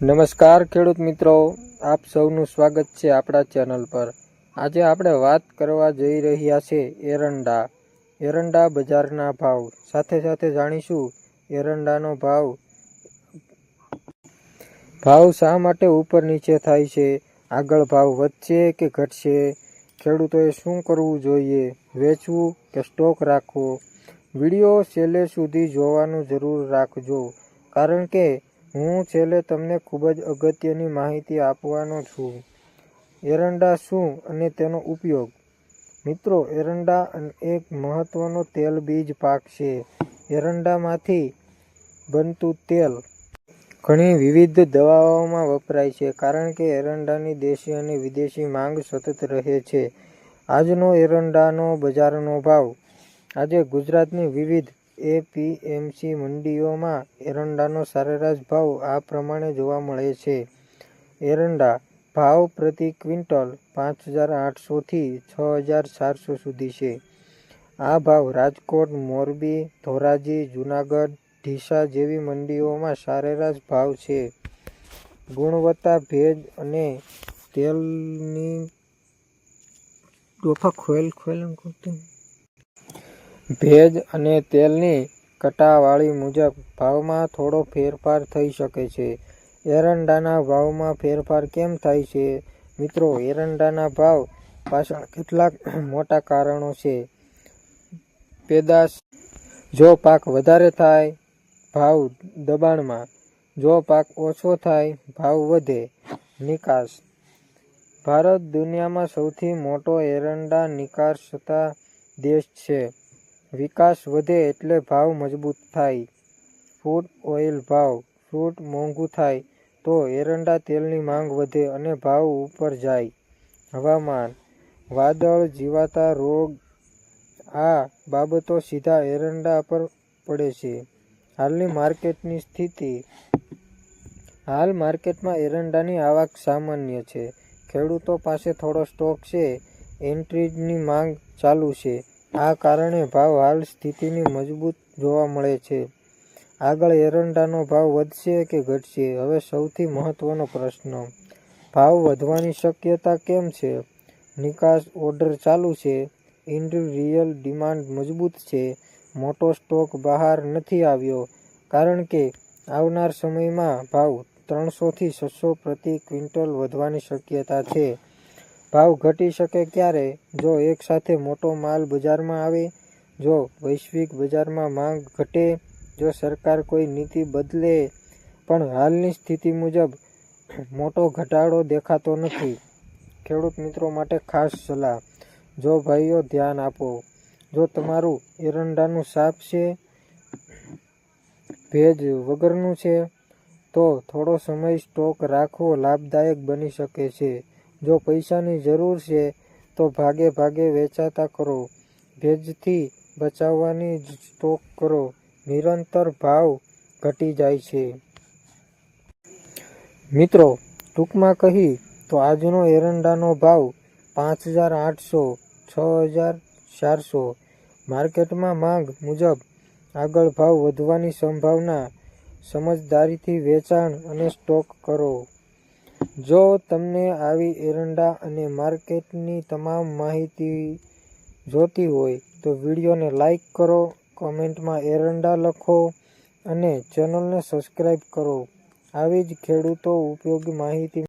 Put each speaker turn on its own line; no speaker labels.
નમસ્કાર ખેડૂત મિત્રો, આપ સૌનું સ્વાગત છે આપણા ચેનલ પર। આજે આપણે વાત કરવા જઈ રહ્યા છે એરંડા બજારના ભાવ, સાથે સાથે જાણીશું એરંડાનો ભાવ શા માટે ઉપર નીચે થાય છે, આગળ ભાવ વધશે કે ઘટશે, ખેડૂતોએ શું કરવું જોઈએ, વેચવું કે સ્ટોક રાખવો। વિડીયો છેલ્લે સુધી જોવાનું જરૂર રાખજો, કારણ કે હું છેલ્લે તમને ખૂબ જ અગત્યની માહિતી આપવાનો છું। એરંડા શું અને તેનો ઉપયોગ? મિત્રો, એરંડા એક મહત્વનો તેલબીજ પાક છે। એરંડામાંથી બનતું તેલ ઘણી વિવિધ દવાઓમાં વપરાય છે, કારણ કે એરંડાની દેશી અને વિદેશી માંગ સતત રહે છે। આજનો એરંડાનો બજારનો ભાવ। આજે ગુજરાતની વિવિધ એપીએમસી મંડીઓમાં એરંડાનો સરેરાશ ભાવ આ પ્રમાણે જોવા મળે છે। એરંડા ભાવ પ્રતિ ક્વિન્ટલ 5,800 થી 6,400 સુધી છે। આ ભાવ રાજકોટ, મોરબી, ધોરાજી, જૂનાગઢ, ડીસા જેવી મંડીઓમાં સરેરાશ ભાવ છે। ગુણવત્તા, ભેજ અને તેલની કટાવાળી મુજબ ભાવમાં થોડો ફેરફાર થઈ શકે છે। એરંડાના ભાવમાં ફેરફાર કેમ થાય છે? મિત્રો, એરંડાના ભાવ પાછળ કેટલાક મોટા કારણો છે। પેદાશ: જો પાક વધારે થાય, ભાવ દબાણમાં; જો પાક ઓછો થાય, ભાવ વધે। નિકાસ: ભારત દુનિયામાં સૌથી મોટો એરંડા નિકાસકર્તા દેશ છે। વિકાસ વધે એટલે ભાવ મજબૂત થાય। ફૂડ ઓઇલ ભાવ: ફ્રૂટ મોંઘું થાય તો એરંડા તેલની માંગ વધે અને ભાવ ઉપર જાય। હવામાન: વાદળ, જીવાતા રોગ આ બાબતો સીધા એરંડા પર પડે છે। હાલની માર્કેટની સ્થિતિ: હાલ માર્કેટમાં એરંડાની આવક સામાન્ય છે। ખેડૂતો પાસે થોડો સ્ટોક છે। એન્ટ્રીની માંગ ચાલુ છે। આ કારણે ભાવ હાલ સ્થિતિની મજબૂત જોવા મળે છે। આગળ એરંડાનો ભાવ વધશે કે ઘટશે? હવે સૌથી મહત્વનો પ્રશ્ન, ભાવ વધવાની શક્યતા કેમ છે? નિકાસ ઓર્ડર ચાલુ છે। ઇન્ડિયન રિયલ ડિમાન્ડ મજબૂત છે। મોટો સ્ટોક બહાર નથી આવ્યો, કારણ કે આવનાર સમયમાં ભાવ 300 થી 600 પ્રતિ ક્વિન્ટલ વધવાની શક્યતા છે। ભાવ ઘટી શકે ક્યારે? જો એકસાથે મોટો માલ બજારમાં આવે, જો વૈશ્વિક બજારમાં માંગ ઘટે, જો સરકાર કોઈ નીતિ બદલે, પણ હાલની સ્થિતિ મુજબ મોટો ઘટાડો દેખાતો નથી। ખેડૂત મિત્રો માટે ખાસ સલાહ: જો ભાઈઓ ધ્યાન આપો, જો તમારું એરંડાનું સાફ છે, ભેજ વગરનું છે, તો થોડો સમય સ્ટોક રાખવો લાભદાયક બની શકે છે। જો પૈસાની જરૂર છે, તો ભાગે ભાગે વેચાતા કરો। ભેજથી બચાવવાની સ્ટોક કરો, નિરંતર ભાવ ઘટી જાય છે। મિત્રો, ટૂંકમાં કહી તો આજનો એરંડાનો ભાવ 5,800 6,400 માર્કેટમાં માંગ મુજબ આગળ ભાવ વધવાની સંભાવના। સમજદારીથી વેચાણ અને સ્ટોક કરો। જો તમને આવી એરંડા અને માર્કેટની તમામ માહિતી જોતી હોય તો વિડીયોને લાઈક કરો, કોમેન્ટમાં એરંડા લખો અને ચેનલને સબસ્ક્રાઇબ કરો। આવી જ ખેડૂતો ઉપયોગી માહિતી